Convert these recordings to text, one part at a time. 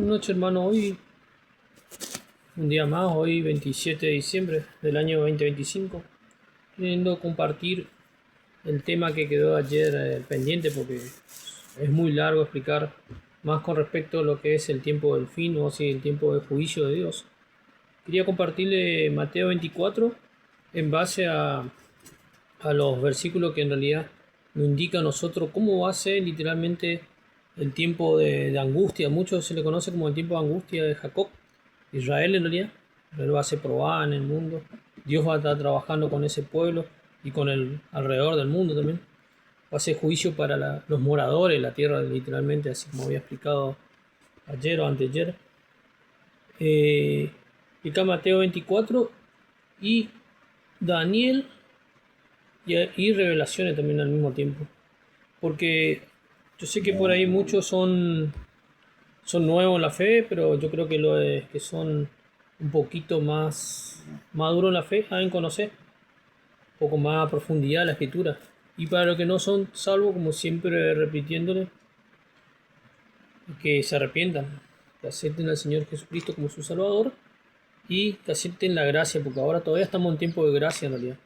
Buenas noches, hermano. Hoy, un día más, hoy 27 de diciembre del año 2025, queriendo compartir el tema que quedó ayer pendiente porque es muy largo explicar más con respecto a lo que es el tiempo del fin o si el tiempo de juicio de Dios. Quería compartirle Mateo 24 en base a los versículos que en realidad nos indica a nosotros cómo va a ser literalmente el tiempo de angustia. Muchos se le conoce como el tiempo de angustia de Jacob. Israel en realidad, Israel va a ser probada en el mundo. Dios va a estar trabajando con ese pueblo y con el alrededor del mundo también. Va a ser juicio para los moradores de la tierra, literalmente, así como había explicado ayer o anteayer. Y acá Mateo 24 y Daniel y revelaciones también al mismo tiempo. Porque yo sé que por ahí muchos son nuevos en la fe, pero yo creo que que son un poquito más maduros en la fe, saben conocer un poco más a profundidad la escritura. Y para los que no son salvos, como siempre repitiéndole, que se arrepientan, que acepten al Señor Jesucristo como su Salvador y que acepten la gracia, porque ahora todavía estamos en tiempo de gracia en realidad.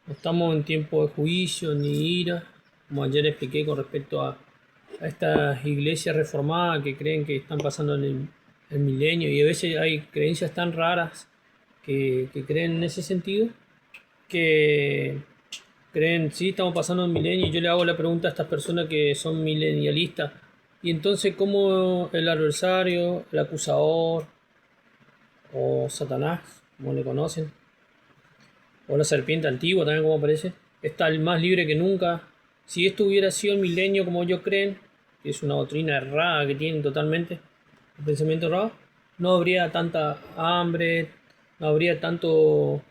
No estamos en tiempo de juicio ni ira, como ayer expliqué con respecto a estas iglesias reformadas que creen que están pasando el milenio, y a veces hay creencias tan raras que creen en ese sentido, que creen, sí, estamos pasando el milenio, y yo le hago la pregunta a estas personas que son milenialistas, y entonces cómo el adversario, el acusador, o Satanás, como le conocen, o la serpiente antigua también como aparece, está más libre que nunca. Si esto hubiera sido el milenio como ellos creen, que es una doctrina errada que tienen totalmente, el pensamiento errado, no habría tanta hambre, no habría tanto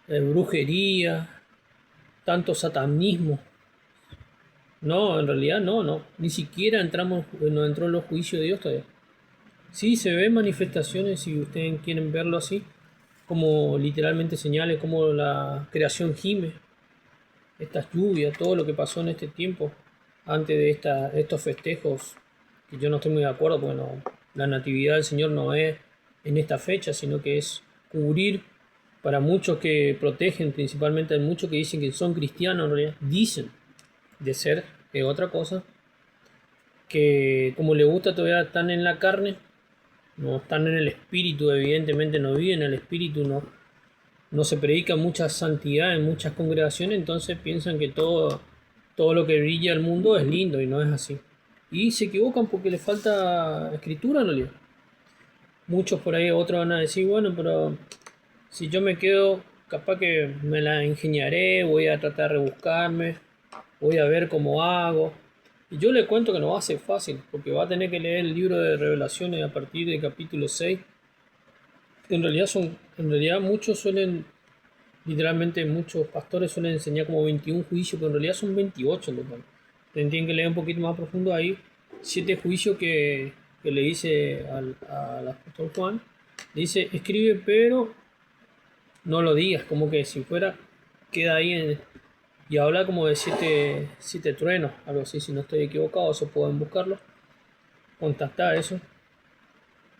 brujería, tanto satanismo. No, en realidad no, ni siquiera no entró en los juicios de Dios todavía. Sí, se ven manifestaciones, si ustedes quieren verlo así, como literalmente señales, como la creación gime, estas lluvias, todo lo que pasó en este tiempo, antes de estos festejos, que yo no estoy muy de acuerdo, porque la natividad del Señor no es en esta fecha, sino que es cubrir para muchos que protegen, principalmente hay muchos que dicen que son cristianos, en realidad, dicen de ser otra cosa, que como le gusta todavía están en la carne, no están en el espíritu, evidentemente no viven en el espíritu, no se predica mucha santidad en muchas congregaciones, entonces piensan que todo lo que brilla al mundo es lindo y no es así. Y se equivocan porque les falta escritura en realidad. Muchos por ahí, otros van a decir, bueno, pero si yo me quedo, capaz que me la ingeniaré, voy a tratar de rebuscarme, voy a ver cómo hago. Y yo le cuento que no va a ser fácil, porque va a tener que leer el libro de Revelaciones a partir del capítulo 6. En realidad muchos suelen, literalmente muchos pastores suelen enseñar como 21 juicios, pero en realidad son 28 en total. Tienen que leer un poquito más profundo ahí. 7 juicios que le dice al apóstol Juan. Le dice, escribe, pero no lo digas, como que si fuera, queda ahí y habla como de siete truenos, algo así, si no estoy equivocado, eso pueden buscarlo, contactar eso.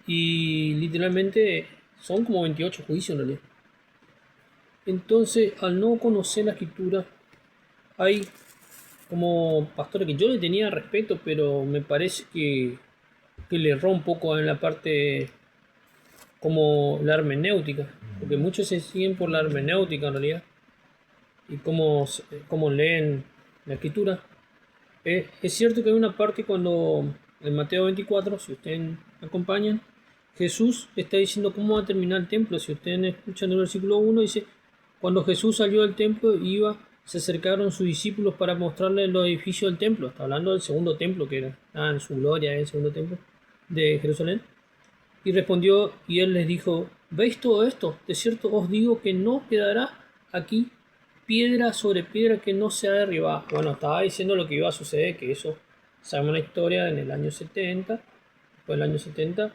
Y literalmente son como 28 juicios en realidad. Entonces, al no conocer la escritura, hay como pastores que yo le tenía respeto, pero me parece que le erró un poco en la parte como la hermenéutica, porque muchos se siguen por la hermenéutica en realidad, y cómo leen la escritura. Es cierto que hay una parte cuando en Mateo 24, si ustedes me acompañan, Jesús está diciendo cómo va a terminar el templo. Si ustedes escuchan el versículo 1, dice, cuando Jesús salió del templo, se acercaron sus discípulos para mostrarle los edificios del templo. Está hablando del segundo templo, que era en su gloria, el segundo templo de Jerusalén. Y respondió, y él les dijo, ¿veis todo esto? De cierto os digo que no quedará aquí piedra sobre piedra que no sea derribada. Bueno, estaba diciendo lo que iba a suceder, que eso, sabemos una historia en el año 70, después del año 70,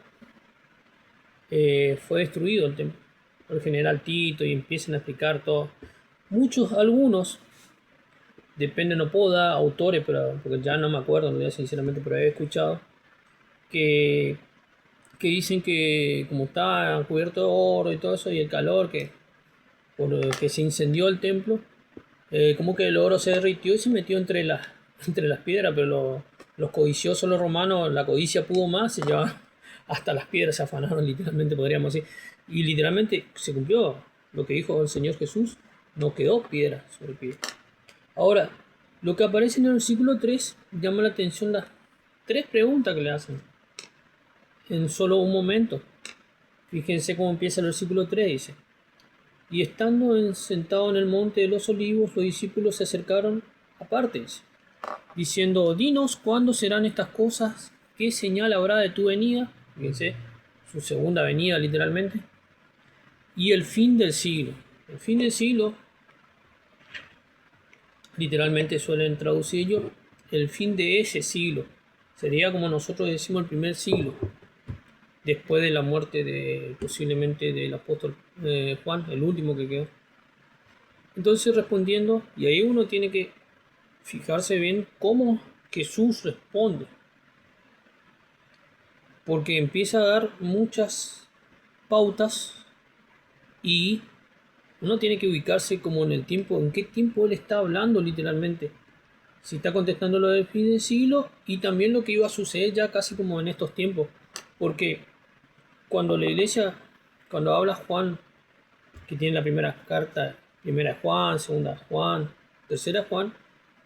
fue destruido el templo por el general Tito y empiezan a explicar todo. Algunos, depende, no puedo dar autores, pero, porque ya no me acuerdo, sinceramente, pero he escuchado que que dicen que como está cubierto de oro y todo eso, y el calor que se incendió el templo, como que el oro se derritió y se metió entre las piedras, pero los codiciosos, los romanos, la codicia pudo más, se llevaban hasta las piedras, se afanaron literalmente, podríamos decir. Y literalmente se cumplió lo que dijo el Señor Jesús, no quedó piedra sobre piedra. Ahora, lo que aparece en el versículo 3 llama la atención las tres preguntas que le hacen en solo un momento. Fíjense cómo empieza el versículo 3, dice: y estando sentado en el monte de los olivos, los discípulos se acercaron aparte, diciendo: dinos cuándo serán estas cosas, qué señal habrá de tu venida, fíjense, su segunda venida literalmente, y el fin del siglo. El fin del siglo, literalmente suelen traducirlo, el fin de ese siglo. Sería como nosotros decimos el primer siglo, después de la muerte posiblemente del apóstol Juan, el último que quedó. Entonces respondiendo, y ahí uno tiene que fijarse bien cómo Jesús responde, porque empieza a dar muchas pautas y uno tiene que ubicarse como en el tiempo, en qué tiempo él está hablando literalmente. Si está contestando lo del fin del siglo y también lo que iba a suceder ya casi como en estos tiempos, porque cuando la iglesia, cuando habla Juan, que tiene la primera carta, primera Juan, segunda Juan, tercera Juan,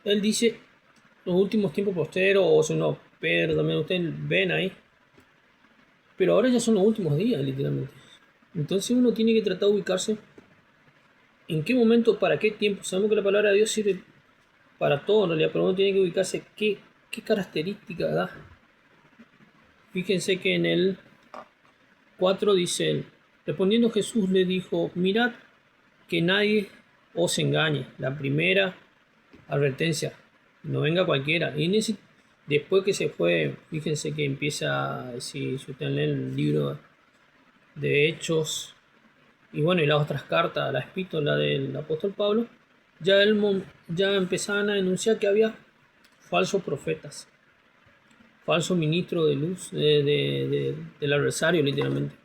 él dice los últimos tiempos posteros, o si no, Pedro también, ustedes ven ahí, pero ahora ya son los últimos días literalmente. Entonces uno tiene que tratar de ubicarse en qué momento, para qué tiempo. Sabemos que la palabra de Dios sirve para todo en realidad, pero uno tiene que ubicarse qué característica da. Fíjense que en el 4 dice él: respondiendo Jesús le dijo: mirad que nadie os engañe. La primera advertencia, no venga cualquiera. Y después que se fue, fíjense que empieza, si ustedes leen el libro de Hechos, y bueno, y las otras cartas, la epístola del apóstol Pablo, ya empezaban a denunciar que había falsos profetas, falso ministro de luz del adversario literalmente.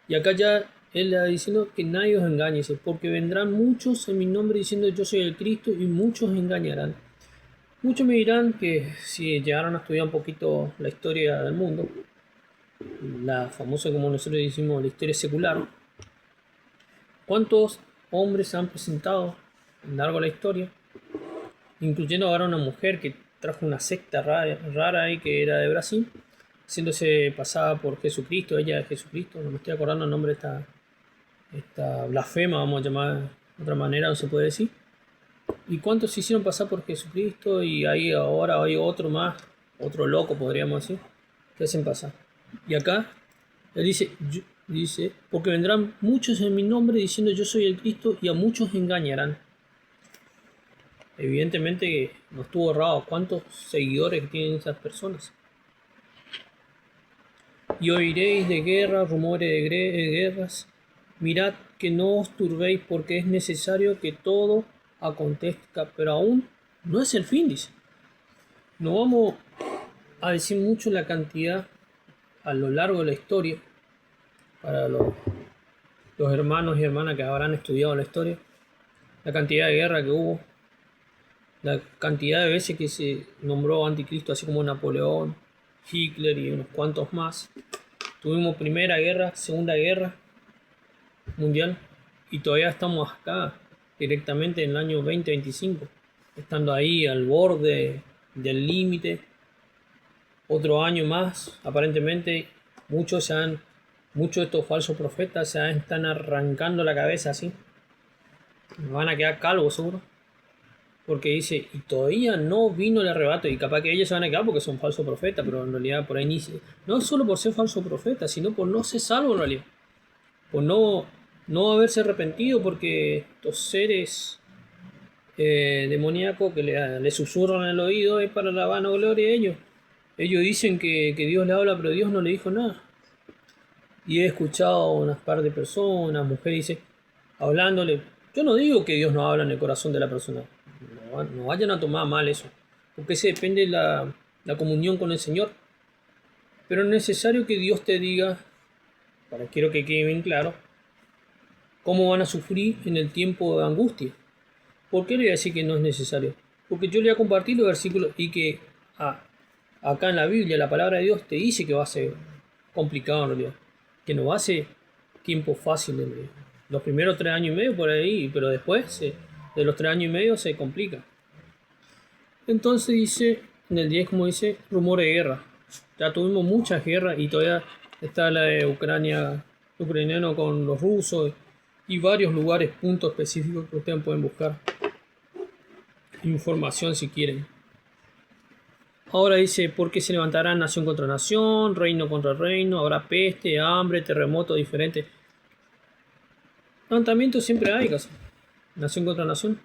Y acá ya él está diciendo que nadie os engañe, porque vendrán muchos en mi nombre diciendo yo soy el Cristo, y muchos engañarán. Muchos me dirán que si llegaron a estudiar un poquito la historia del mundo, la famosa, como nosotros decimos, la historia secular, ¿cuántos hombres se han presentado a lo largo de la historia? Incluyendo ahora una mujer que trajo una secta rara ahí, que era de Brasil, haciéndose pasada por Jesucristo, ella de Jesucristo, no me estoy acordando el nombre de esta blasfema, vamos a llamar de otra manera, no se puede decir. ¿Y cuántos se hicieron pasar por Jesucristo? Y ahí ahora hay otro más, otro loco podríamos decir, que hacen pasar. Y acá él dice, porque vendrán muchos en mi nombre diciendo yo soy el Cristo, y a muchos engañarán. Evidentemente que no estuvo errado cuántos seguidores tienen esas personas. Y oiréis de guerras, rumores de guerras. Mirad que no os turbéis, porque es necesario que todo acontezca, pero aún no es el fin, dice. No vamos a decir mucho la cantidad a lo largo de la historia, para los hermanos y hermanas que habrán estudiado la historia, la cantidad de guerra que hubo, la cantidad de veces que se nombró anticristo, así como Napoleón, Hitler y unos cuantos más. Tuvimos primera guerra, segunda guerra mundial, y todavía estamos acá directamente en el año 2025, estando ahí al borde del límite. Otro año más, aparentemente muchos de estos falsos profetas se están arrancando la cabeza así, van a quedar calvos seguro, porque dice, y todavía no vino el arrebato, y capaz que ellos se van a quedar porque son falsos profetas, pero en realidad por ahí no solo por ser falso profeta, sino por no ser salvo en realidad, por no haberse arrepentido, porque estos seres demoníacos que le susurran al oído es para la vanagloria de ellos. Ellos dicen que Dios le habla, pero Dios no le dijo nada. Y he escuchado a unas par de personas, mujeres, dice, hablándole. Yo no digo que Dios no habla en el corazón de la persona. No vayan a tomar mal eso. Porque ese depende de la comunión con el Señor. Pero es necesario que Dios te diga, quiero que quede bien claro, cómo van a sufrir en el tiempo de angustia. ¿Por qué le voy a decir que no es necesario? Porque yo le voy a compartir los versículos y que acá en la Biblia la palabra de Dios te dice que va a ser complicado en realidad, que no va a ser tiempo fácil en realidad. Los primeros 3 años y medio por ahí, pero después de los 3 años y medio se complica. Entonces dice, en el 10 como dice, rumor de guerra. Ya tuvimos muchas guerras y todavía está la de Ucrania, ucraniano con los rusos y varios lugares, puntos específicos que ustedes pueden buscar información si quieren. Ahora dice, porque se levantarán nación contra nación, reino contra reino, habrá peste, hambre, terremoto diferente. Levantamiento siempre hay, casi. Nación contra nación.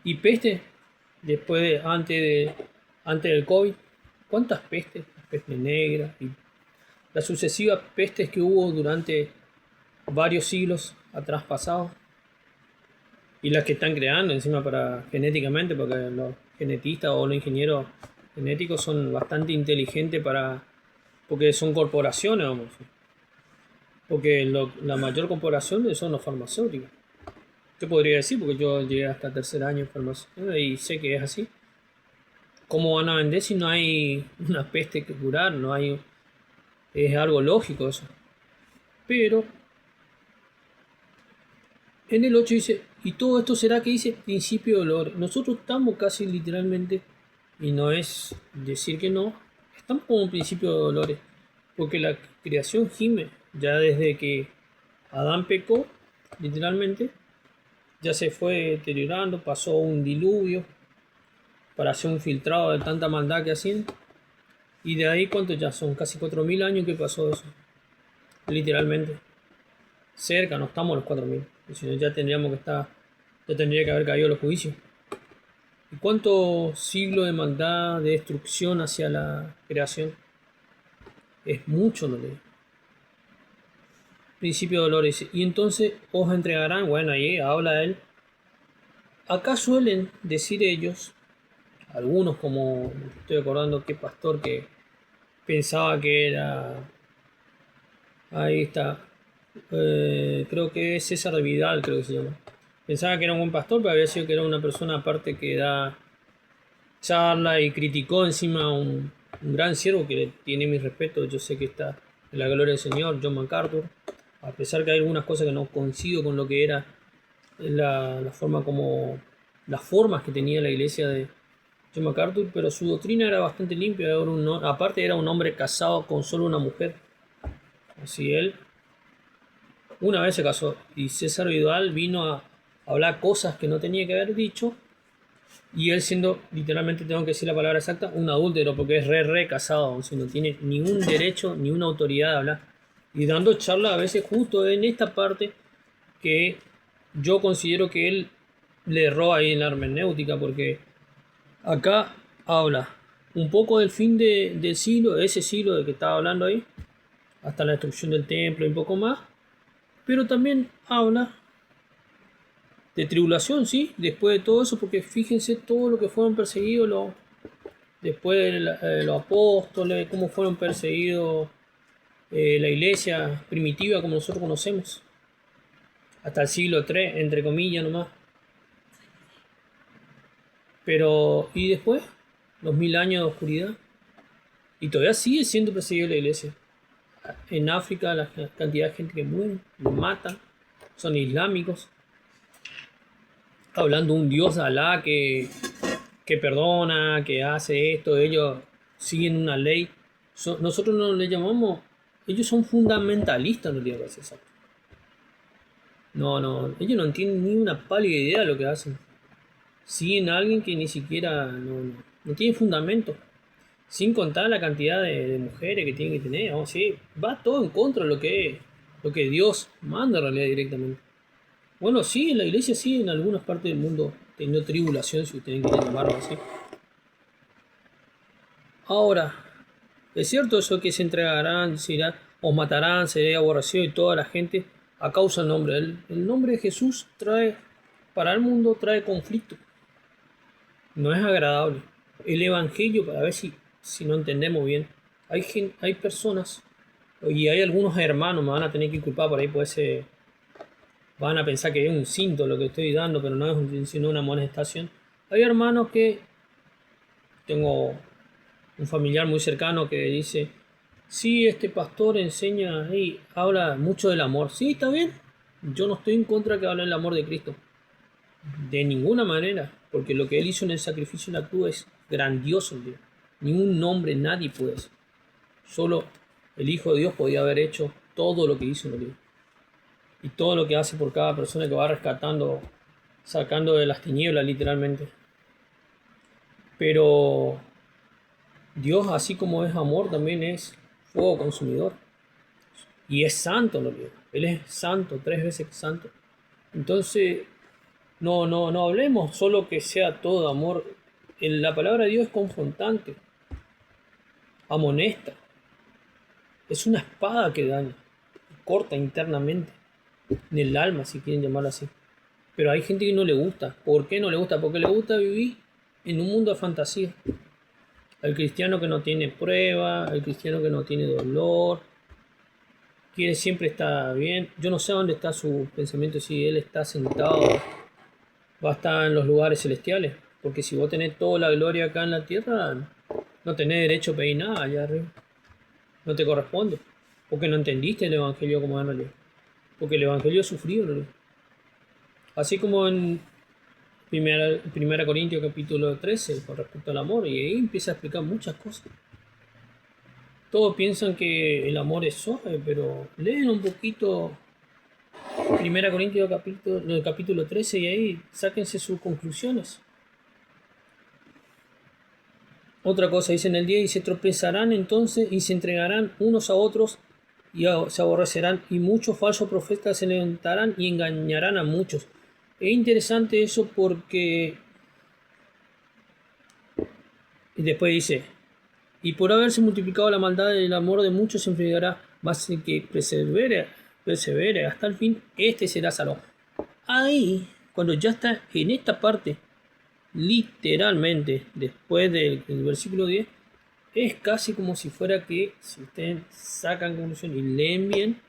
Y peste, antes del COVID. ¿Cuántas pestes? La peste negra y las sucesivas pestes que hubo durante varios siglos atrás pasados. Y las que están creando encima para genéticamente, porque los genetistas o los ingenieros genéticos son bastante inteligentes porque son corporaciones, vamos. Porque la mayor corporación son los farmacéuticos. Yo podría decir, porque yo llegué hasta tercer año en farmacia y sé que es así. ¿Cómo van a vender si no hay una peste que curar? No hay, es algo lógico eso. Pero en el 8 dice, y todo esto será que dice principio de dolor. Nosotros estamos casi literalmente, y no es decir que no, estamos como un principio de dolores. Porque la creación gime, ya desde que Adán pecó, literalmente, ya se fue deteriorando, pasó un diluvio para hacer un filtrado de tanta maldad que hacían. Y de ahí, ¿cuánto ya son? Casi 4000 años que pasó eso, literalmente. Cerca, no estamos a los 4000, si no ya tendríamos que estar, ya tendría que haber caído los juicios. ¿Y cuántos siglos de maldad, de destrucción hacia la creación? Es mucho, no le principio de dolores. Y entonces os entregarán, bueno, ahí habla él. Acá suelen decir ellos, algunos, como estoy acordando que pastor que pensaba que era, ahí está, creo que es César Vidal, creo que se llama. Pensaba que era un buen pastor, pero había sido que era una persona aparte que da charla y criticó encima a un gran siervo que tiene mi respeto. Yo sé que está en la gloria del Señor, John MacArthur. A pesar que hay algunas cosas que no coincido con lo que era la forma como las formas que tenía la iglesia de John MacArthur, pero su doctrina era bastante limpia. Aparte era un hombre casado con solo una mujer. Así él una vez se casó y César Vidal vino a hablar cosas que no tenía que haber dicho, y él siendo, literalmente tengo que decir la palabra exacta, un adúltero, porque es re casado, o sea, no tiene ningún derecho ni una autoridad de hablar. Y dando charla a veces justo en esta parte que yo considero que él le erró ahí en la hermenéutica, porque acá habla un poco del fin del siglo, ese siglo de que estaba hablando ahí, hasta la destrucción del templo y un poco más, pero también habla de tribulación, sí, después de todo eso, porque fíjense todo lo que fueron perseguidos después de los apóstoles, cómo fueron perseguidos la iglesia primitiva como nosotros conocemos, hasta el siglo III, entre comillas nomás. Pero, ¿y después? Los 1000 años de oscuridad. Y todavía sigue siendo perseguida la iglesia. En África la cantidad de gente que muere, los matan, son islámicos. Hablando de un dios Alá que perdona, que hace esto, ellos siguen una ley. Nosotros no le llamamos, ellos son fundamentalistas, no digo eso. No, ellos no tienen ni una pálida idea de lo que hacen. Siguen a alguien que ni siquiera no tiene fundamento. Sin contar la cantidad de mujeres que tienen que tener. Sí, va todo en contra de lo que Dios manda en realidad directamente. Bueno, sí, la iglesia sí en algunas partes del mundo teniendo tribulación, si ustedes quieren llamarlo así. Ahora, es cierto eso que se entregarán, se irá, os matarán, seré aborrecido y toda la gente a causa del nombre. El nombre de Jesús para el mundo trae conflicto. No es agradable. El evangelio, para ver si no entendemos bien, Hay personas, y hay algunos hermanos, me van a tener que culpar por ahí, pues van a pensar que es un cinto lo que estoy dando, pero no es sino una amonestación. Hay hermanos que, tengo un familiar muy cercano que dice, sí, este pastor enseña y habla mucho del amor. Sí, está bien. Yo no estoy en contra de que hable del amor de Cristo. De ninguna manera. Porque lo que él hizo en el sacrificio en la cruz es grandioso. Tío. Ningún hombre, nadie puede hacer. Solo el Hijo de Dios podía haber hecho todo lo que hizo en el libro. Y todo lo que hace por cada persona que va rescatando, sacando de las tinieblas literalmente. Pero Dios, así como es amor, también es fuego consumidor. Y es santo, no olvides. Él es santo, 3 veces santo. Entonces, no hablemos solo que sea todo amor. La palabra de Dios es confrontante, amonesta. Es una espada que daña, corta internamente, en el alma, si quieren llamarlo así. Pero hay gente que no le gusta. ¿Por qué no le gusta? Porque le gusta vivir en un mundo de fantasía. Al cristiano que no tiene prueba, al cristiano que no tiene dolor, quiere siempre estar bien. Yo no sé dónde está su pensamiento, si él está sentado, va a estar en los lugares celestiales. Porque si vos tenés toda la gloria acá en la tierra, no tenés derecho a pedir nada allá arriba. No te corresponde. Porque no entendiste el evangelio como es en realidad. Porque el evangelio es sufrido en realidad. Así como en primera Corintios capítulo 13 con respecto al amor. Y ahí empieza a explicar muchas cosas. Todos piensan que el amor es suave, pero leen un poquito Primera Corintios capítulo 13 y ahí sáquense sus conclusiones. Otra cosa dice en el día y se tropezarán entonces y se entregarán unos a otros y se aborrecerán y muchos falsos profetas se levantarán y engañarán a muchos. Es interesante eso porque y después dice y por haberse multiplicado la maldad y el amor de muchos se enfriará, mas el que persevere hasta el fin, este será salvo. Ahí, cuando ya está en esta parte, literalmente, después del versículo 10, es casi como si fuera que, si ustedes sacan conclusión y leen bien,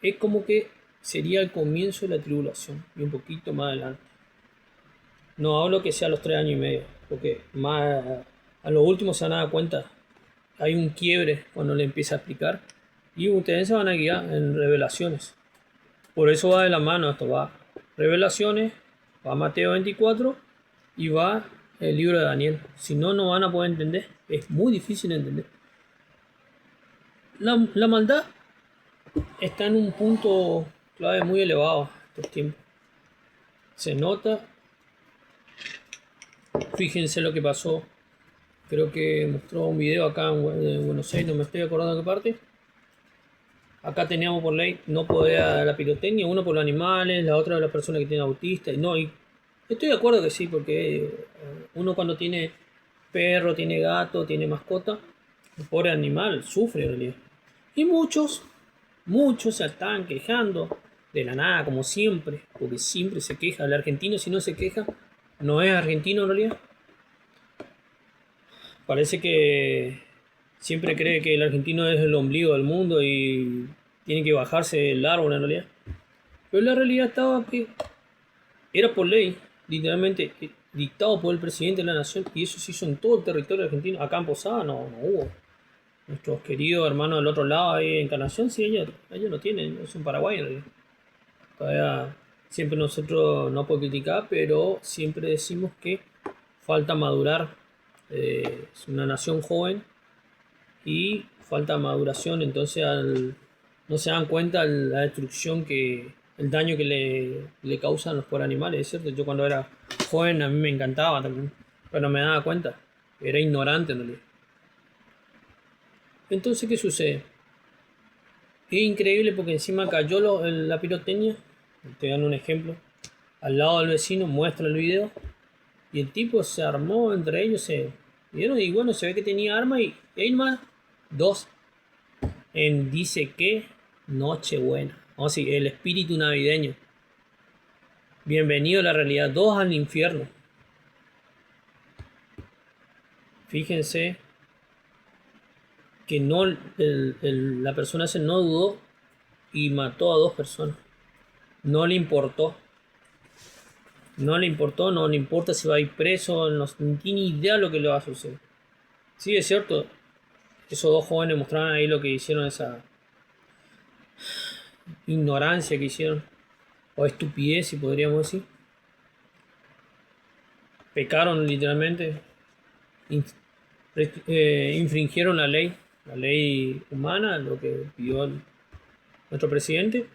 es como que sería el comienzo de la tribulación, y un poquito más adelante. No hablo que sea a los 3 años y medio, porque más a lo último se van a dar cuenta, hay un quiebre cuando le empieza a explicar, y ustedes se van a guiar en revelaciones. Por eso va de la mano esto, va revelaciones, va Mateo 24 y va el libro de Daniel. Si no, no van a poder entender. Es muy difícil de entender. La maldad está en un punto clave muy elevado estos tiempos. Se nota. Fíjense lo que pasó. Creo que mostró un video acá en Buenos Aires, no me estoy acordando de qué parte. Acá teníamos por ley no poder la pirotecnia, uno por los animales, la otra de las personas que tienen autista. Y no, y estoy de acuerdo que sí, porque uno cuando tiene perro, tiene gato, tiene mascota, el pobre animal sufre en realidad. Y muchos se están quejando de la nada, como siempre, porque siempre se queja. El argentino, si no se queja, no es argentino en realidad. Parece que siempre cree que el argentino es el ombligo del mundo y tiene que bajarse del árbol en realidad. Pero la realidad estaba que era por ley, literalmente dictado por el presidente de la nación, y eso se hizo en todo el territorio argentino. Acá en Posada no hubo. Nuestros queridos hermanos del otro lado, ahí en Encarnación, sí, ellos no tienen, es un Paraguay en realidad. Todavía siempre nosotros no podemos criticar, pero siempre decimos que falta madurar. Es una nación joven y falta maduración, entonces no se dan cuenta la destrucción el daño que le causan los pobres animales, es cierto. Yo cuando era joven a mí me encantaba también, pero no me daba cuenta, era ignorante en realidad. Entonces, ¿qué sucede? Es increíble porque encima cayó la pirotecnia, te dan un ejemplo, al lado del vecino, muestra el video, y el tipo se armó entre ellos, se vieron y bueno, se ve que tenía arma y ahí más, dos en dice que Nochebuena. O sí, el espíritu navideño. Bienvenido a la realidad. Dos al infierno. Fíjense que no, la persona ese no dudó y mató a 2 personas. No le importó. No le importó, no le importa si va a ir preso, no tiene idea lo que le va a suceder. Sí, es cierto, esos 2 jóvenes mostraban ahí lo que hicieron, esa ignorancia que hicieron, o estupidez, si podríamos decir. Pecaron literalmente, infringieron la ley humana, lo que pidió nuestro presidente.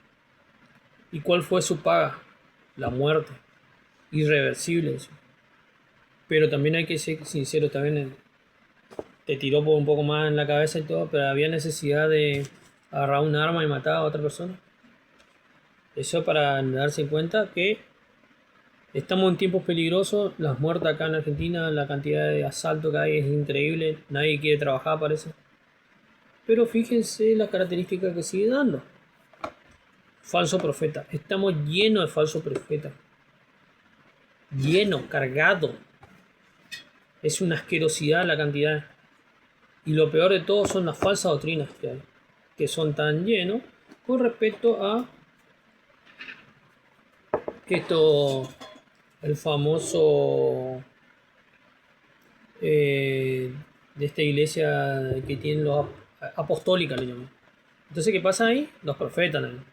¿Y cuál fue su paga? La muerte, irreversible eso. Pero también hay que ser sincero, también te tiró por un poco más en la cabeza y todo, pero había necesidad de agarrar un arma y matar a otra persona. Eso para darse cuenta que estamos en tiempos peligrosos, las muertes acá en Argentina, la cantidad de asalto que hay es increíble, nadie quiere trabajar parece. Pero fíjense las características que sigue dando. Falso profeta, estamos llenos de falsos profetas. Lleno, cargado. Es una asquerosidad la cantidad. Y lo peor de todo son las falsas doctrinas que hay, que son tan llenos con respecto a esto, el famoso de esta iglesia que tienen los apostólica, le llaman. Entonces, ¿qué pasa ahí? Los profetas, ¿no?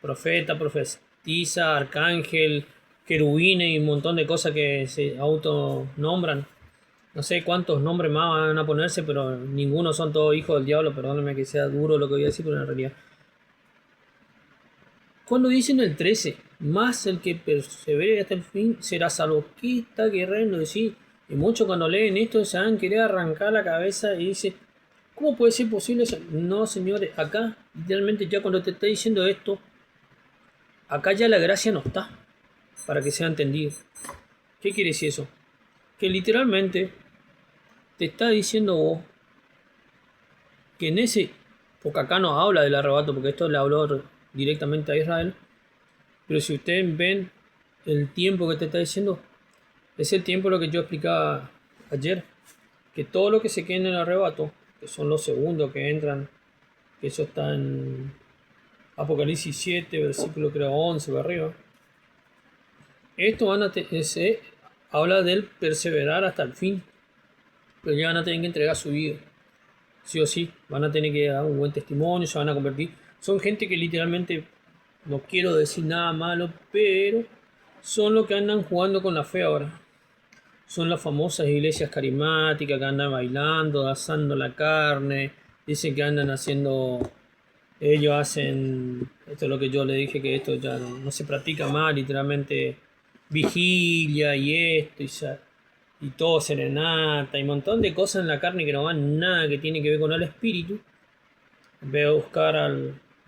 Profeta, profetiza, arcángel, querubines y un montón de cosas que se autonombran. No sé cuántos nombres más van a ponerse, pero ninguno son todos hijos del diablo. Perdónenme que sea duro lo que voy a decir, pero en realidad. Cuando dicen el 13, más el que persevere hasta el fin será salvo. ¿Qué está queriendo decir? Y muchos cuando leen esto se van a querer arrancar la cabeza y dicen, ¿cómo puede ser posible eso? No, señores, acá, literalmente ya cuando te está diciendo esto, acá ya la gracia no está, para que sea entendido. ¿Qué quiere decir eso? Que literalmente te está diciendo vos que en ese, porque acá no habla del arrebato, porque esto le habló directamente a Israel, pero si ustedes ven el tiempo que te está diciendo, es el tiempo lo que yo explicaba ayer, que todo lo que se queda en el arrebato, que son los segundos que entran, que eso está en Apocalipsis 7, versículo creo 11 para arriba, esto van a se habla del perseverar hasta el fin, pero ya van a tener que entregar su vida, sí o sí, van a tener que dar un buen testimonio, se van a convertir, son gente que literalmente, no quiero decir nada malo, pero son los que andan jugando con la fe ahora. Son las famosas iglesias carismáticas que andan bailando, asando la carne, dicen que andan haciendo, ellos hacen, esto es lo que yo le dije, que esto ya no se practica más, literalmente vigilia y esto y todo serenata y un montón de cosas en la carne que no van nada que tiene que ver con el espíritu. Veo buscar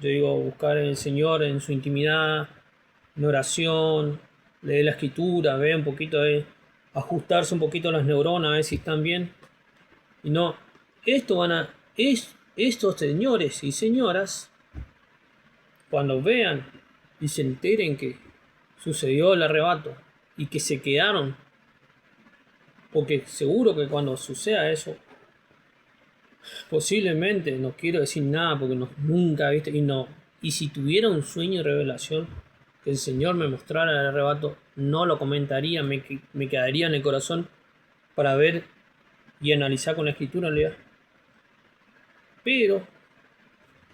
yo digo, buscar el Señor en su intimidad, en oración, leer la escritura, ver un poquito de ajustarse un poquito las neuronas, a ver si están bien. Y no, estos señores y señoras, cuando vean y se enteren que sucedió el arrebato y que se quedaron, porque seguro que cuando suceda eso, posiblemente, no quiero decir nada porque nunca viste, y si tuviera un sueño de revelación, que el Señor me mostrara el arrebato, no lo comentaría, me quedaría en el corazón para ver y analizar con la escritura en realidad. Pero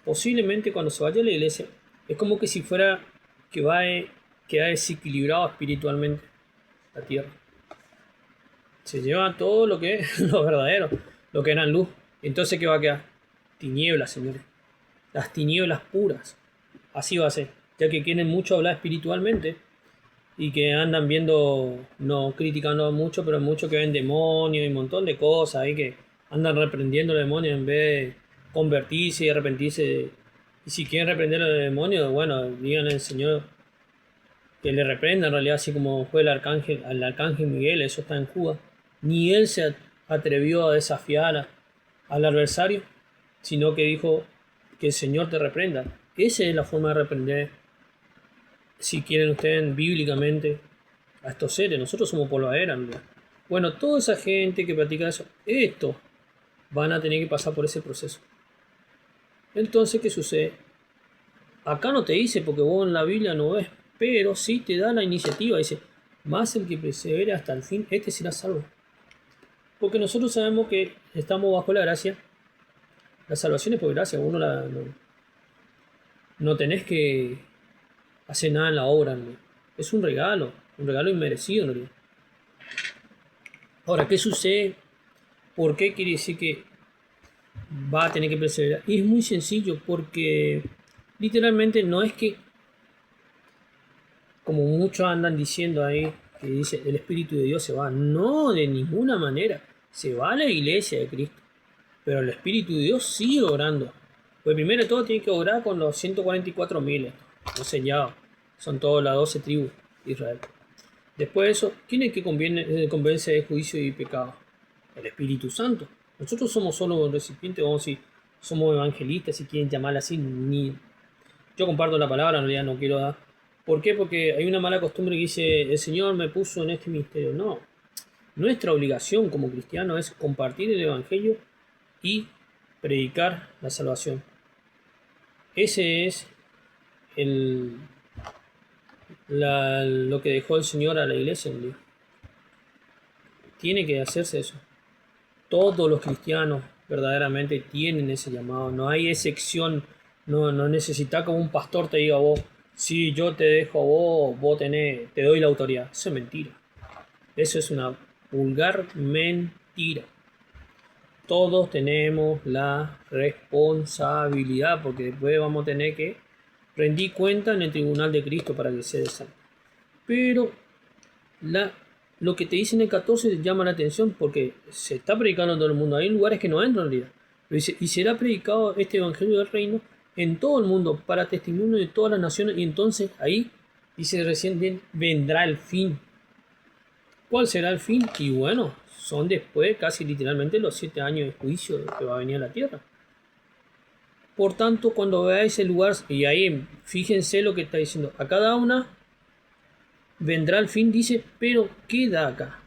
posiblemente cuando se vaya a la iglesia, es como que si fuera que queda desequilibrado espiritualmente la tierra. Se lleva todo lo que es lo verdadero, lo que era luz. Entonces, ¿qué va a quedar? Tinieblas, señores. Las tinieblas puras. Así va a ser. Ya que quieren mucho hablar espiritualmente y que andan viendo, no criticando mucho, pero mucho que ven demonios y un montón de cosas ahí que andan reprendiendo a los demonios en vez de convertirse y arrepentirse. Y si quieren reprender a los demonios, bueno, díganle al Señor que le reprenda en realidad, así como fue al arcángel Miguel, eso está en Judas. Ni él se atrevió a desafiar al adversario, sino que dijo que el Señor te reprenda. Esa es la forma de reprender, si quieren ustedes bíblicamente, a estos seres. Nosotros somos polvadera, ¿no? Bueno, toda esa gente que practica eso, esto van a tener que pasar por ese proceso. Entonces, ¿qué sucede? Acá no te dice, porque vos en la Biblia no ves, pero sí te da la iniciativa. Dice, más el que persevere hasta el fin, este será salvo. Porque nosotros sabemos que estamos bajo la gracia. La salvación es por gracia. Uno no tenés que hacer nada en la obra, ¿no? Es un regalo inmerecido, ¿no? Ahora, ¿qué sucede? ¿Por qué quiere decir que va a tener que perseverar? Y es muy sencillo, porque literalmente no es que, como muchos andan diciendo ahí, que dice el Espíritu de Dios se va. No, de ninguna manera. Se va a la iglesia de Cristo, pero el Espíritu de Dios sigue obrando. Pues primero de todo tiene que obrar con los 144.000, los sellados. Son todas las 12 tribus de Israel. Después de eso, ¿quién es que convence de juicio y pecado? El Espíritu Santo. Nosotros somos solo un recipiente, vamos a decir, somos evangelistas, si quieren llamarla así. Yo comparto la palabra, en realidad no quiero dar. ¿Por qué? Porque hay una mala costumbre que dice, el Señor me puso en este ministerio. No. Nuestra obligación como cristianos es compartir el Evangelio y predicar la salvación. Ese es lo que dejó el Señor a la iglesia un día. Tiene que hacerse eso. Todos los cristianos verdaderamente tienen ese llamado. No hay excepción. No necesitas como un pastor te diga a vos, si yo te dejo a vos te doy la autoridad. Eso es mentira. Eso es una vulgar mentira. Todos tenemos la responsabilidad, porque después vamos a tener que rendir cuenta en el tribunal de Cristo para que se salve. Pero lo que te dice en el 14 llama la atención, porque se está predicando en todo el mundo. Hay lugares que no entran en realidad. Pero dice, y será predicado este evangelio del reino en todo el mundo para testimonio de todas las naciones. Y entonces ahí dice recién bien, vendrá el fin. ¿Cuál será el fin? Y bueno, son después casi literalmente los 7 años de juicio que va a venir a la tierra. Por tanto, cuando veáis el lugar, y ahí fíjense lo que está diciendo, a cada una vendrá el fin, dice, pero queda acá.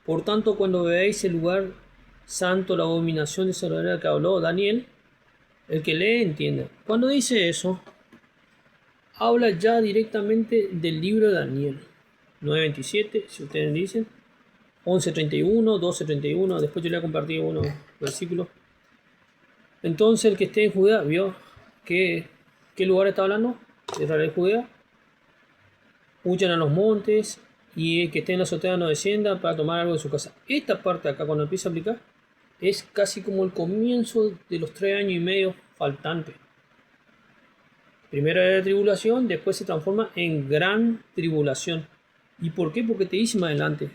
Por tanto, cuando veáis el lugar santo, la abominación desoladora que habló Daniel, el que lee entiende. Cuando dice eso, habla ya directamente del libro de Daniel 9:27, si ustedes dicen, 11:31, 12:31, después yo le he compartido unos versículos. Entonces el que esté en Judea, ¿vio qué lugar está hablando? De Israel, Judea. Huyan a los montes, y el que esté en la azotea no descienda para tomar algo de su casa. Esta parte acá, cuando empieza a aplicar, es casi como el comienzo de los 3 años y medio faltantes. Primero era la tribulación, después se transforma en gran tribulación. ¿Y por qué? Porque te dice más adelante,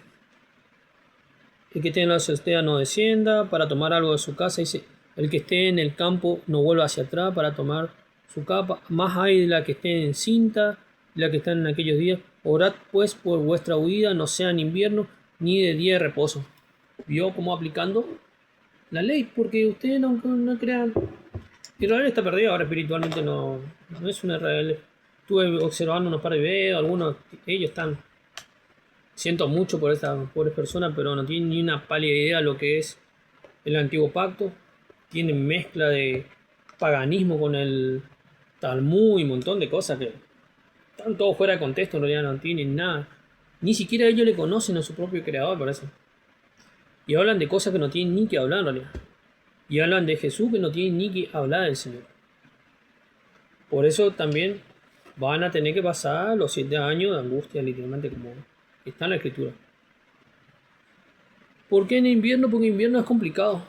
el que esté en la azotea no descienda para tomar algo de su casa. Dice, el que esté en el campo no vuelva hacia atrás para tomar su capa. Más hay de la que esté encinta, la que está en aquellos días. Orad pues por vuestra huida, no sea en invierno ni de día de reposo. ¿Vio cómo aplicando la ley? Porque ustedes no crean. Israel está perdido ahora espiritualmente, no es un Israel. Estuve observando unos par de videos, algunos, ellos están. Siento mucho por esta pobres personas, pero no tienen ni una pálida idea de lo que es el antiguo pacto. Tienen mezcla de paganismo con el Talmud y un montón de cosas que están todos fuera de contexto, en realidad no tienen nada. Ni siquiera ellos le conocen a su propio creador, parece. Y hablan de cosas que no tienen ni que hablar, en realidad. Y hablan de Jesús que no tienen ni que hablar del Señor. Por eso también van a tener que pasar los 7 años de angustia, literalmente, como está en la Escritura. ¿Por qué en invierno? Porque invierno es complicado.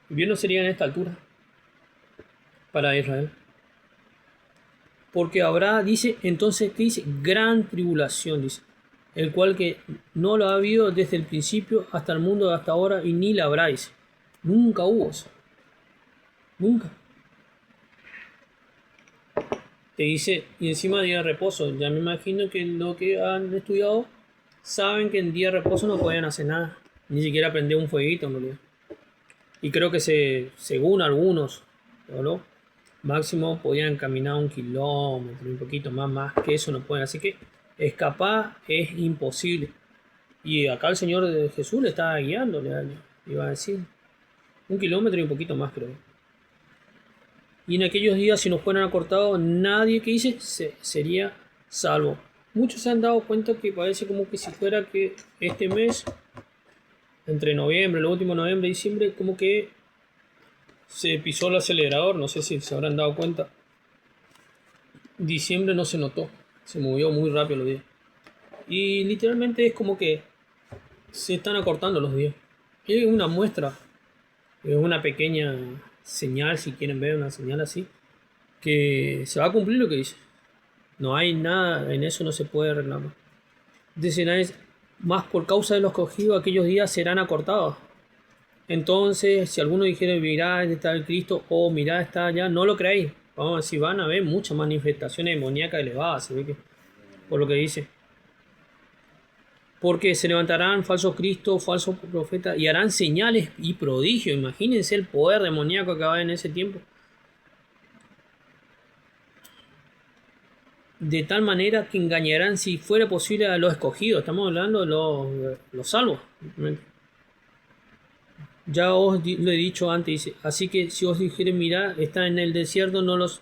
Invierno sería en esta altura para Israel. Porque habrá, dice, entonces, ¿qué dice? Gran tribulación, dice. El cual que no lo ha habido desde el principio hasta el mundo de hasta ahora y ni la habrá, dice. Nunca hubo eso. Nunca. Te dice, y encima día de reposo. Ya me imagino que lo que han estudiado saben que en día de reposo no pueden hacer nada. Ni siquiera prender un fueguito en realidad. Y creo que según algunos, ¿no? Máximo podían caminar 1 kilómetro, un poquito más que eso no pueden. Así que escapar es imposible. Y acá el Señor Jesús le estaba guiando, le iba a decir. 1 kilómetro y un poquito más, creo. Y en aquellos días, si nos fueran acortados, nadie que dice sería salvo. Muchos se han dado cuenta que parece como que si fuera que este mes, entre noviembre, lo último noviembre y diciembre, como que se pisó el acelerador. No sé si se habrán dado cuenta. Diciembre no se notó, se movió muy rápido los días. Y literalmente es como que se están acortando los días. Es una muestra, es una pequeña señal, si quieren ver una señal así, que se va a cumplir lo que dice. No hay nada, en eso no se puede reclamar. Dice, más por causa de los cogidos, aquellos días serán acortados. Entonces, si alguno dijera, mirá, está el Cristo, o mirá, está allá, no lo creéis. Vamos a decir, van a haber muchas manifestaciones demoníacas elevadas, se ve que, por lo que dice. Porque se levantarán falsos cristos, falsos profetas, y harán señales y prodigios. Imagínense el poder demoníaco que va a haber en ese tiempo. De tal manera que engañarán, si fuera posible, a los escogidos. Estamos hablando de los salvos. Ya os lo he dicho antes, dice, así que si os dijeren, mirad, está en el desierto, no los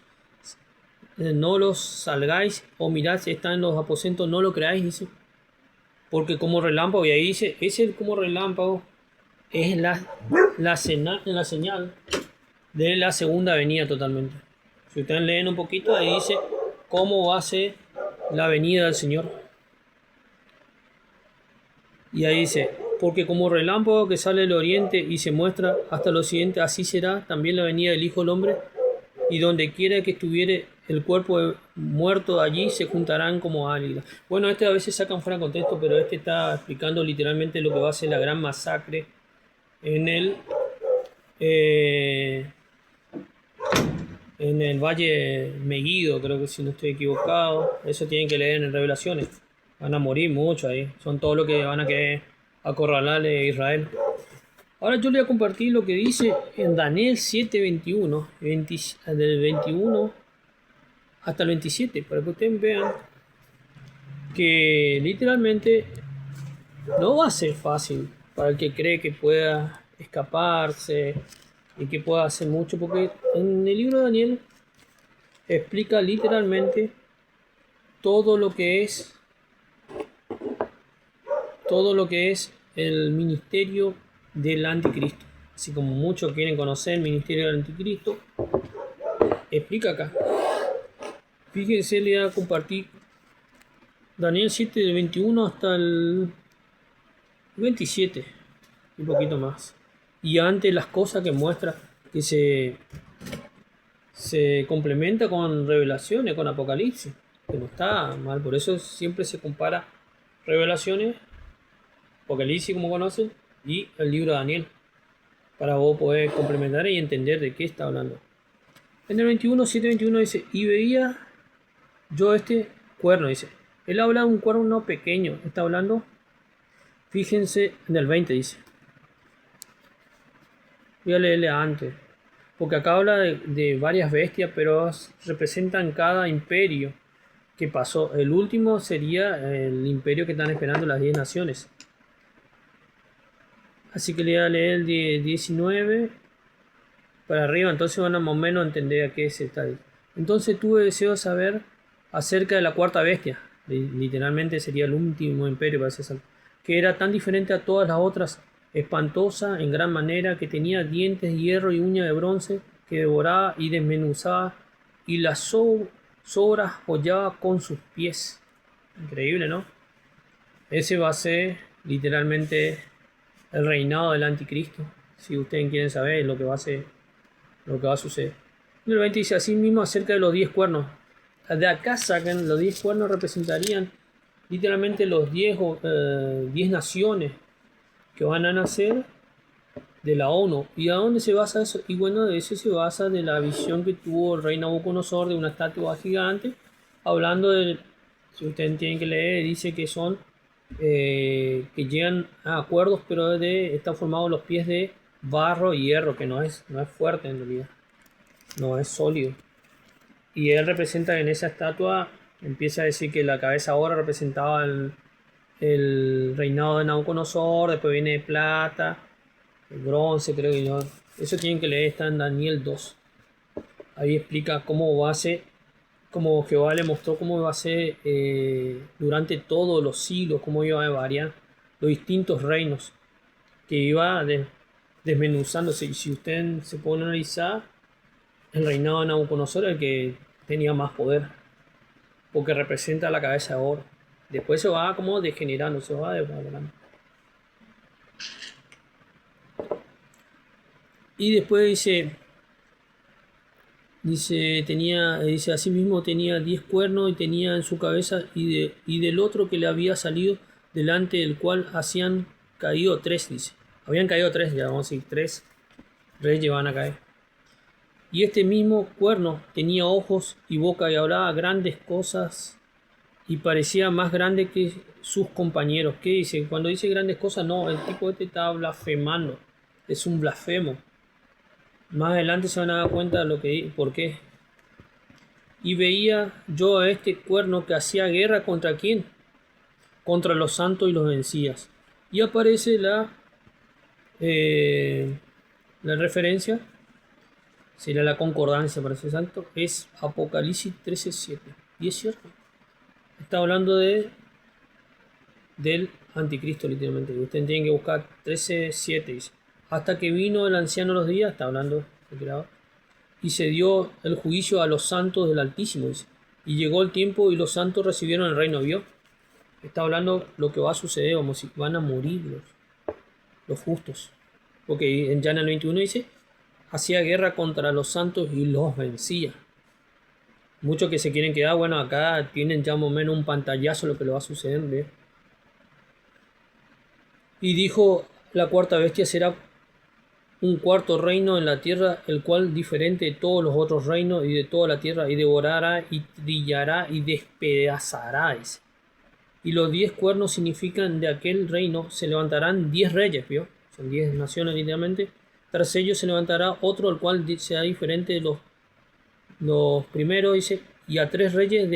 salgáis, o mirad, está en los aposentos, no lo creáis, dice. Porque como relámpago, y ahí dice, como relámpago es la señal de la segunda venida totalmente. Si ustedes leen un poquito, ahí dice cómo va a ser la venida del Señor. Y ahí dice, porque como relámpago que sale del oriente y se muestra hasta el occidente, así será también la venida del Hijo del Hombre, y donde quiera que estuviere el cuerpo muerto, allí se juntarán como águilas. Bueno, a veces sacan fuera de contexto, pero está explicando literalmente lo que va a ser la gran masacre en el Valle Megiddo, creo que, si no estoy equivocado. Eso tienen que leer en Revelaciones. Van a morir mucho ahí. Son todo lo que van a querer acorralarle a Israel. Ahora yo le voy a compartir lo que dice en Daniel 7:21, del 21 hasta el 27, para que ustedes vean que literalmente no va a ser fácil para el que cree que pueda escaparse y que pueda hacer mucho, porque en el libro de Daniel explica literalmente todo lo que es el ministerio del anticristo. Así como muchos quieren conocer el ministerio del anticristo, explica acá. Fíjense, le voy a compartir Daniel 7 del 21 hasta el 27, un poquito más. Y ante las cosas que muestra, que se complementa con Revelaciones, con Apocalipsis, que no está mal. Por eso siempre se compara Revelaciones, Apocalipsis, como conocen, y el libro de Daniel, para vos poder complementar y entender de qué está hablando. En el 21, 7:21 dice, y veía yo cuerno, dice. Él habla de un cuerno pequeño, está hablando, fíjense, en el 20 dice. Voy a leerle antes, porque acá habla de varias bestias, pero representan cada imperio que pasó. El último sería el imperio que están esperando las 10 naciones. Así que le voy a leer el 19 para arriba, entonces van a más o menos entender a qué se está diciendo. Entonces tuve deseo de saber acerca de la cuarta bestia, literalmente sería el último imperio, que era tan diferente a todas las otras, espantosa en gran manera, que tenía dientes de hierro y uñas de bronce, que devoraba y desmenuzaba, y las sobras hollaba con sus pies. Increíble, ¿no? Ese va a ser literalmente el reinado del anticristo. Si ustedes quieren saber lo que va a suceder. El 20 dice así mismo acerca de los 10 cuernos. De acá sacan los 10 cuernos, representarían literalmente los 10 naciones que van a nacer de la ONU. ¿Y a dónde se basa eso? Y bueno, de eso se basa de la visión que tuvo el rey Nabucodonosor de una estatua gigante, hablando de, si ustedes tienen que leer, dice que son que llegan a acuerdos, pero están formados los pies de barro y hierro, que no es fuerte en realidad, no es sólido. Y él representa en esa estatua, empieza a decir que la cabeza ahora representaba el reinado de Nabucodonosor, después viene plata, el bronce, creo que no, Eso tienen que leer, está en Daniel 2. Ahí explica cómo va a ser, como Jehová le mostró cómo va a ser durante todos los siglos, cómo iba a variar los distintos reinos, que iba desmenuzándose. Y si usted se pone a analizar, el reinado de Nabucodonosor era el que tenía más poder, porque representa la cabeza de oro. Después se va como degenerando, se va degenerando. Y después dice asimismo tenía 10 cuernos y tenía en su cabeza y del otro que le había salido delante del cual hacían caído 3, dice. Habían caído 3, ya vamos a decir 3 reyes van a caer. Y este mismo cuerno tenía ojos y boca y hablaba grandes cosas y parecía más grande que sus compañeros. ¿Qué dice? Cuando dice grandes cosas, no, el tipo este está blasfemando, es un blasfemo. Más adelante se van a dar cuenta de lo que, por qué. Y veía yo a este cuerno que hacía guerra contra quién, contra los santos y los vencía. Y aparece la referencia, sería la concordancia para ese santo, es Apocalipsis 13:7. Y es cierto, está hablando del anticristo literalmente. Ustedes tienen que buscar 13:7, dice. Hasta que vino el anciano de los días, está hablando del creador, y se dio el juicio a los santos del Altísimo, dice. Y llegó el tiempo y los santos recibieron el reino, ¿vio? Está hablando lo que va a suceder, como si van a morir los justos. Porque en el 21 dice, hacía guerra contra los santos y los vencía. Muchos que se quieren quedar, bueno, acá tienen ya más o menos un pantallazo de lo que le va a suceder, ¿ve? Y dijo, la cuarta bestia será un cuarto reino en la tierra, el cual diferente de todos los otros reinos y de toda la tierra, y devorará y trillará y despedazará. Y los 10 cuernos significan de aquel reino se levantarán 10 reyes, ¿vio? Son 10 naciones literalmente. Tras ellos se levantará otro, el cual sea diferente de los primeros, dice, y a 3 reyes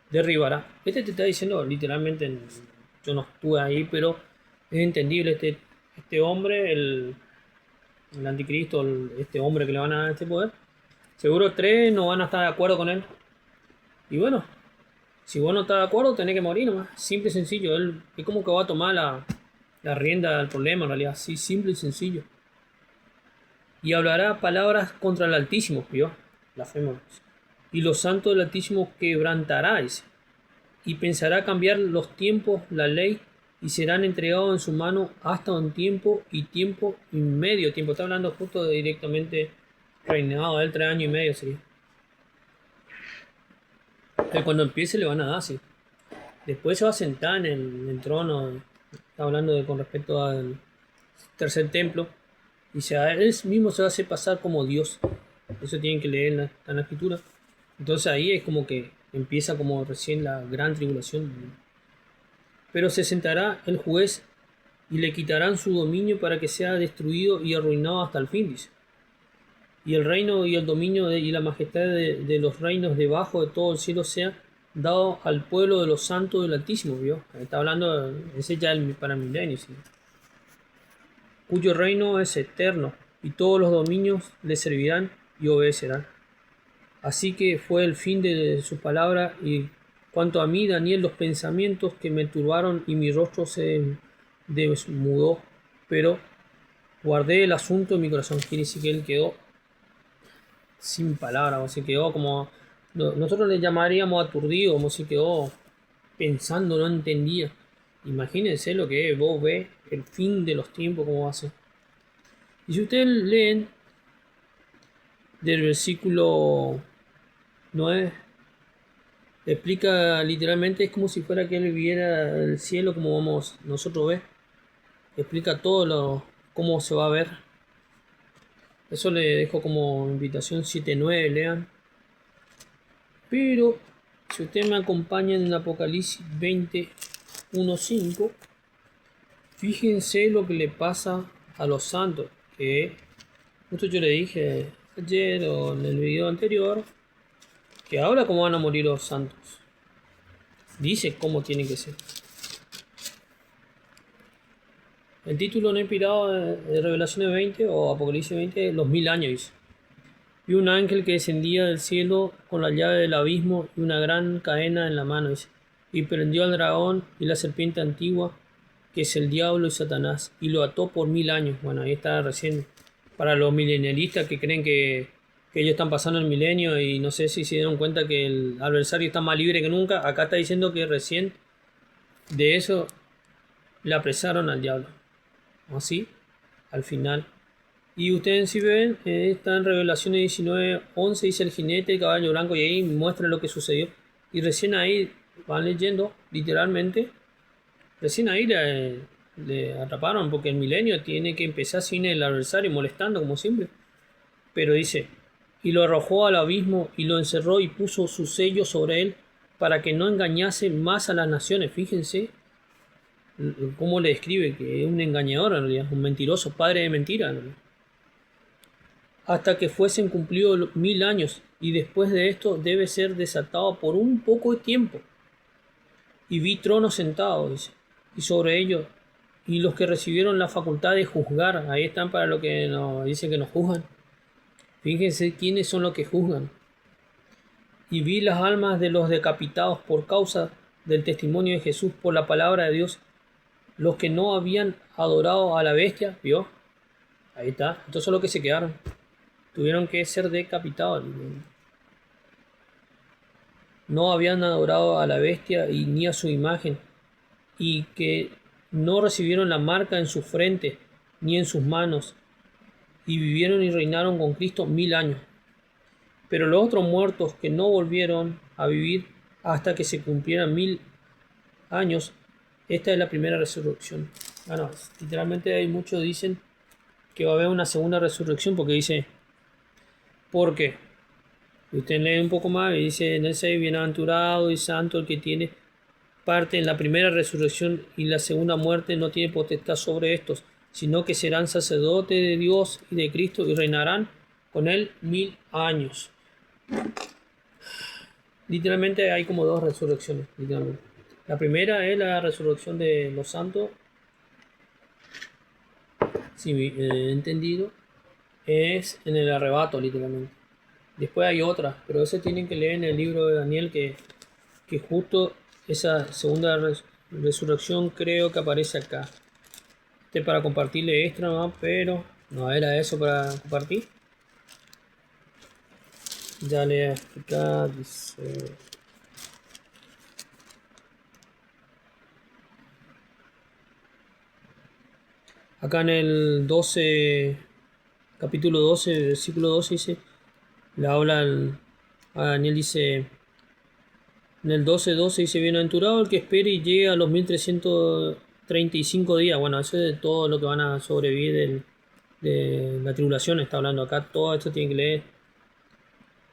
derribará. Este te está diciendo literalmente, yo no estuve ahí, pero es entendible este hombre, el anticristo, este hombre que le van a dar este poder. Seguro 3 no van a estar de acuerdo con él. Y bueno, si vos no estás de acuerdo, tenés que morir nomás. Simple y sencillo. Él es como que va a tomar la rienda del problema, en realidad. Sí, simple y sencillo. Y hablará palabras contra el Altísimo, ¿vio? Blasfemo. Y los santos del Altísimo quebrantará, dice. Y pensará cambiar los tiempos, la ley, y serán entregados en su mano hasta un tiempo y medio tiempo. Está hablando justo directamente reinado de él, 3 años y medio sería. Que cuando empiece le van a dar, sí. Después se va a sentar en el trono. Está hablando con respecto al tercer templo. Y él mismo se va a hacer pasar como Dios. Eso tienen que leer en la escritura. Entonces ahí es como que empieza como recién la gran tribulación. Pero se sentará el juez y le quitarán su dominio para que sea destruido y arruinado hasta el fin, dice. Y el reino y el dominio y la majestad de los reinos debajo de todo el cielo sea dado al pueblo de los santos del Altísimo, ¿vio? Está hablando, ese ya para el milenio, ¿sí? Cuyo reino es eterno, y todos los dominios le servirán y obedecerán. Así que fue el fin de sus palabras, y cuanto a mí, Daniel, los pensamientos que me turbaron y mi rostro se desmudó, pero guardé el asunto en mi corazón. Quiere decir que él quedó sin palabras, o se quedó como, nosotros le llamaríamos aturdido, como si quedó pensando, no entendía. Imagínense lo que es, vos ves el fin de los tiempos, cómo va a ser. Y si ustedes leen del versículo 9, explica literalmente, es como si fuera que él viera el cielo como vamos nosotros ver. Explica todo cómo se va a ver. Eso le dejo como invitación 7:9, lean. Pero si ustedes me acompañan en Apocalipsis 20:1-5, fíjense lo que le pasa a los santos, que esto yo le dije ayer o en el video anterior, que ahora cómo van a morir los santos. Dice cómo tiene que ser. El título no inspirado de Revelaciones 20 o Apocalipsis 20, los 1000 años, dice. Vi un ángel que descendía del cielo con la llave del abismo y una gran cadena en la mano, dice, y prendió al dragón y la serpiente antigua, que es el diablo y Satanás, y lo ató por 1000 años. Bueno, ahí está recién para los milenialistas que creen que ellos están pasando el milenio y no sé si se dieron cuenta que el adversario está más libre que nunca. Acá está diciendo que recién de eso le apresaron al diablo. Así, al final. Y ustedes si ven, está en Revelaciones 19:11, dice el jinete, el caballo blanco, y ahí muestra lo que sucedió. Y recién ahí van leyendo, literalmente, recién ahí le atraparon, porque el milenio tiene que empezar sin el adversario, molestando como siempre. Pero dice, y lo arrojó al abismo y lo encerró y puso su sello sobre él para que no engañase más a las naciones. Fíjense cómo le describe que es un engañador en realidad, un mentiroso, padre de mentira en realidad. Hasta que fuesen cumplidos los 1000 años, y después de esto debe ser desatado por un poco de tiempo. Y vi tronos sentados, dice, y sobre ellos, y los que recibieron la facultad de juzgar, ahí están para lo que nos dicen que nos juzgan. Fíjense quiénes son los que juzgan. Y vi las almas de los decapitados por causa del testimonio de Jesús, por la palabra de Dios, los que no habían adorado a la bestia, ¿vio? Ahí está, estos son los que se quedaron. Tuvieron que ser decapitados. No habían adorado a la bestia y ni a su imagen, y que no recibieron la marca en su frente ni en sus manos, y vivieron y reinaron con Cristo 1000 años. Pero los otros muertos que no volvieron a vivir hasta que se cumplieran 1000 años, esta es la primera resurrección. Bueno, literalmente hay muchos dicen que va a haber una segunda resurrección, porque dice, ¿por qué? Usted lee un poco más y dice, en el 6, bienaventurado y santo el que tiene parte en la primera resurrección, y la segunda muerte no tiene potestad sobre estos, sino que serán sacerdotes de Dios y de Cristo y reinarán con él 1000 años. Literalmente hay como dos resurrecciones, literalmente. La primera es la resurrección de los santos, si entendido, es en el arrebato, literalmente. Después hay otras, pero eso tienen que leer en el libro de Daniel, que justo esa segunda resurrección creo que aparece acá. Para compartirle extra, ¿no? Pero no era eso para compartir. Ya le explicar, dice... Acá en el 12, capítulo 12, versículo 12 dice, le habla a Daniel, dice, en el 12:12 dice, bienaventurado el que espere y llegue a los 1335 días. Bueno, eso es de todo lo que van a sobrevivir de la tribulación, está hablando acá, todo esto tiene que leer.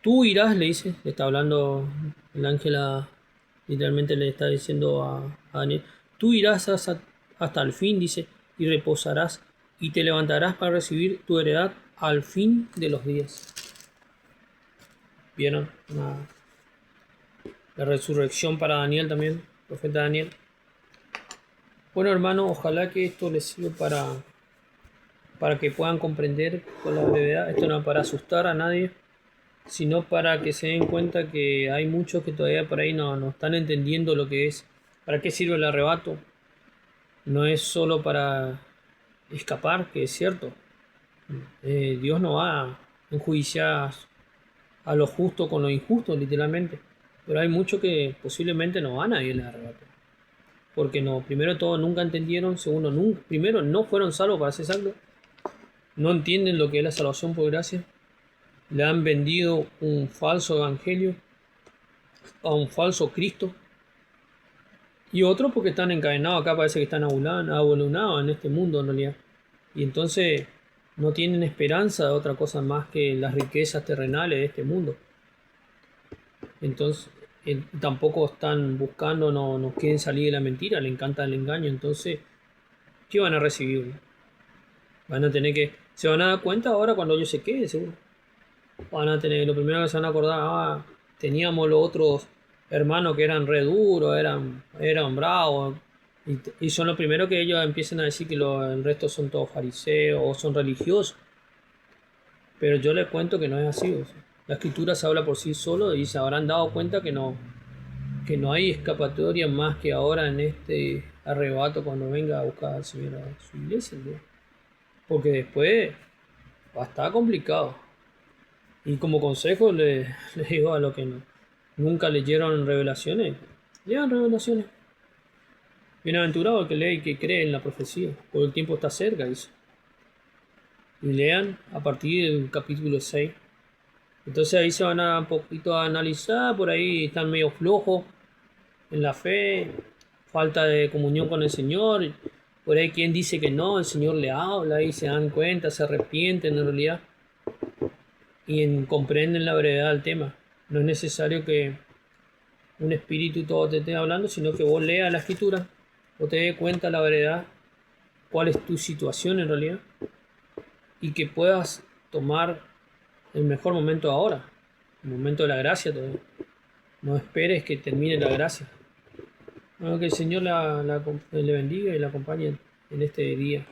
Tú irás, le dice, le está hablando el ángel, literalmente le está diciendo a Daniel, tú irás hasta el fin, dice, y reposarás y te levantarás para recibir tu heredad al fin de los días. ¿Vieron? La resurrección para Daniel también, profeta Daniel. Bueno, hermano, ojalá que esto les sirva para que puedan comprender con la brevedad. Esto no es para asustar a nadie, sino para que se den cuenta que hay muchos que todavía por ahí no están entendiendo lo que es, para qué sirve el arrebato. No es solo para escapar, que es cierto. Dios no va a enjuiciar a lo justo con lo injusto, literalmente. Pero hay muchos que posiblemente no van a ir al arrebato. Porque no, primero todo nunca entendieron, segundo, primero no fueron salvos, para ser exacto. No entienden lo que es la salvación por gracia. Le han vendido un falso evangelio a un falso Cristo. Y otros porque están encadenados, acá parece que están abolunados en este mundo en realidad. Y entonces no tienen esperanza de otra cosa más que las riquezas terrenales de este mundo. Entonces tampoco están buscando, no quieren salir de la mentira, le encanta el engaño. Entonces, ¿qué van a recibir? Van a tener se van a dar cuenta ahora cuando ellos se queden, seguro. Van a tener, lo primero que se van a acordar, teníamos los otros hermanos que eran re duros, eran bravos, Y son los primeros que ellos empiezan a decir que el resto son todos fariseos o son religiosos. Pero yo les cuento que no es así. O sea, la escritura se habla por sí solo y se habrán dado cuenta que no hay escapatoria más que ahora en este arrebato cuando venga a buscar al Señor a su iglesia, ¿no? Porque después va a estar complicado. Y como consejo les digo a los que nunca leyeron revelaciones, lean revelaciones. Bienaventurado el que lee y que cree en la profecía, porque el tiempo está cerca, dice. Y lean a partir del capítulo 6. Entonces ahí se van a un poquito a analizar, por ahí están medio flojos en la fe, falta de comunión con el Señor. Por ahí quien dice que no, el Señor le habla y se dan cuenta, se arrepienten en realidad y comprenden la brevedad del tema. No es necesario que un espíritu todo te esté hablando, sino que vos leas la escritura o te des cuenta la verdad, cuál es tu situación en realidad, y que puedas tomar el mejor momento ahora, el momento de la gracia todavía. No esperes que termine la gracia. Bueno, que el Señor le bendiga y la acompañe en este día.